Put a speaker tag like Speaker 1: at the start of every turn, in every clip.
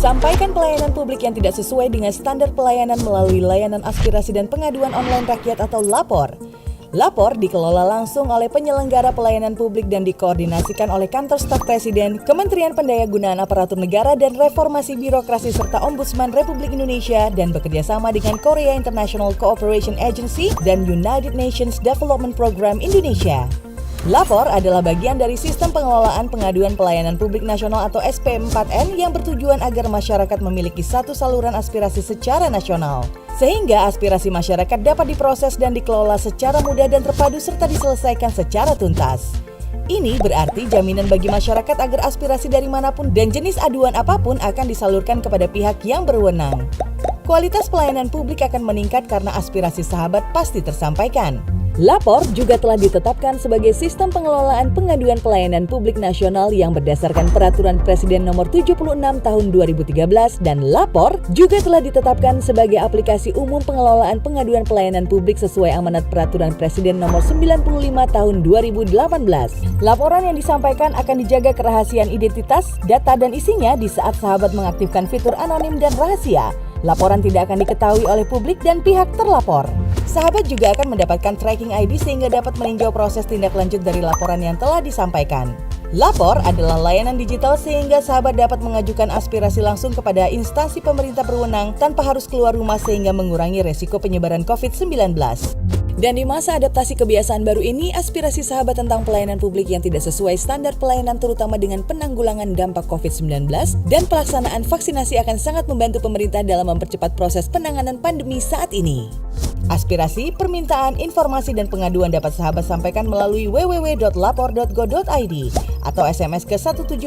Speaker 1: Sampaikan pelayanan publik yang tidak sesuai dengan standar pelayanan melalui layanan aspirasi dan pengaduan online rakyat atau LAPOR. LAPOR dikelola langsung oleh penyelenggara pelayanan publik dan dikoordinasikan oleh Kantor Staf Presiden, Kementerian Pendayagunaan Aparatur Negara dan Reformasi Birokrasi serta Ombudsman Republik Indonesia dan bekerjasama dengan Korea International Cooperation Agency dan United Nations Development Program Indonesia. LAPOR adalah bagian dari Sistem Pengelolaan Pengaduan Pelayanan Publik Nasional atau SP4N yang bertujuan agar masyarakat memiliki satu saluran aspirasi secara nasional. Sehingga aspirasi masyarakat dapat diproses dan dikelola secara mudah dan terpadu serta diselesaikan secara tuntas. Ini berarti jaminan bagi masyarakat agar aspirasi dari manapun dan jenis aduan apapun akan disalurkan kepada pihak yang berwenang. Kualitas pelayanan publik akan meningkat karena aspirasi sahabat pasti tersampaikan. LAPOR juga telah ditetapkan sebagai Sistem Pengelolaan Pengaduan Pelayanan Publik Nasional yang berdasarkan Peraturan Presiden Nomor 76 Tahun 2013 dan LAPOR juga telah ditetapkan sebagai aplikasi umum pengelolaan pengaduan pelayanan publik sesuai amanat Peraturan Presiden Nomor 95 Tahun 2018. Laporan yang disampaikan akan dijaga kerahasiaan identitas, data dan isinya di saat sahabat mengaktifkan fitur anonim dan rahasia. Laporan tidak akan diketahui oleh publik dan pihak terlapor. Sahabat juga akan mendapatkan tracking ID sehingga dapat meninjau proses tindak lanjut dari laporan yang telah disampaikan. LAPOR adalah layanan digital sehingga sahabat dapat mengajukan aspirasi langsung kepada instansi pemerintah berwenang tanpa harus keluar rumah sehingga mengurangi resiko penyebaran COVID-19. Dan di masa adaptasi kebiasaan baru ini, aspirasi sahabat tentang pelayanan publik yang tidak sesuai standar pelayanan terutama dengan penanggulangan dampak COVID-19 dan pelaksanaan vaksinasi akan sangat membantu pemerintah dalam mempercepat proses penanganan pandemi saat ini. Aspirasi, permintaan, informasi, dan pengaduan dapat sahabat sampaikan melalui www.lapor.go.id atau SMS ke 1708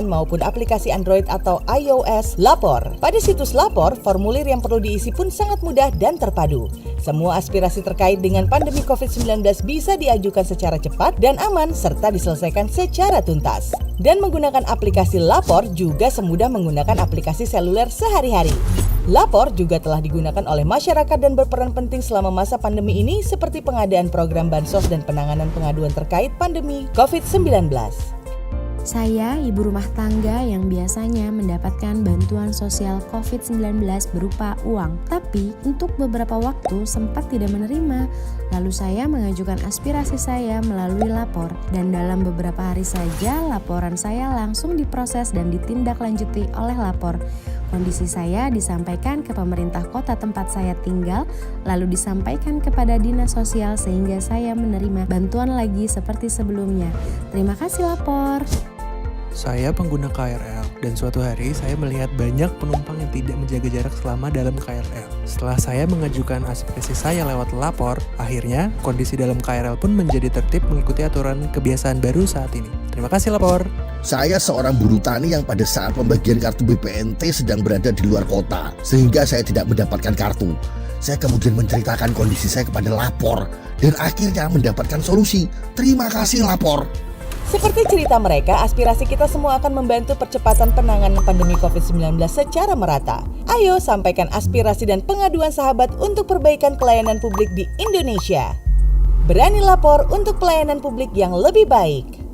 Speaker 1: maupun aplikasi Android atau iOS LAPOR. Pada situs LAPOR, formulir yang perlu diisi pun sangat mudah dan terpadu. Semua aspirasi terkait dengan pandemi COVID-19 bisa diajukan secara cepat dan aman serta diselesaikan secara tuntas. Dan menggunakan aplikasi LAPOR juga semudah menggunakan aplikasi seluler sehari-hari. LAPOR juga telah digunakan oleh masyarakat dan berperan penting selama masa pandemi ini seperti pengadaan program bansos dan penanganan pengaduan terkait pandemi COVID-19.
Speaker 2: Saya ibu rumah tangga yang biasanya mendapatkan bantuan sosial COVID-19 berupa uang, tapi untuk beberapa waktu sempat tidak menerima. Lalu saya mengajukan aspirasi saya melalui LAPOR dan dalam beberapa hari saja laporan saya langsung diproses dan ditindaklanjuti oleh LAPOR. Kondisi saya disampaikan ke pemerintah kota tempat saya tinggal, lalu disampaikan kepada dinas sosial sehingga saya menerima bantuan lagi seperti sebelumnya. Terima kasih LAPOR.
Speaker 3: Saya pengguna KRL dan suatu hari saya melihat banyak penumpang yang tidak menjaga jarak selama dalam KRL. Setelah saya mengajukan aspirasi saya lewat LAPOR, akhirnya kondisi dalam KRL pun menjadi tertib mengikuti aturan kebiasaan baru saat ini. Terima kasih LAPOR.
Speaker 4: Saya seorang buruh tani yang pada saat pembagian kartu BPNT sedang berada di luar kota, sehingga saya tidak mendapatkan kartu. Saya kemudian menceritakan kondisi saya kepada LAPOR dan akhirnya mendapatkan solusi. Terima kasih LAPOR.
Speaker 1: Seperti cerita mereka, aspirasi kita semua akan membantu percepatan penanganan pandemi COVID-19 secara merata. Ayo sampaikan aspirasi dan pengaduan sahabat untuk perbaikan pelayanan publik di Indonesia. Berani lapor untuk pelayanan publik yang lebih baik.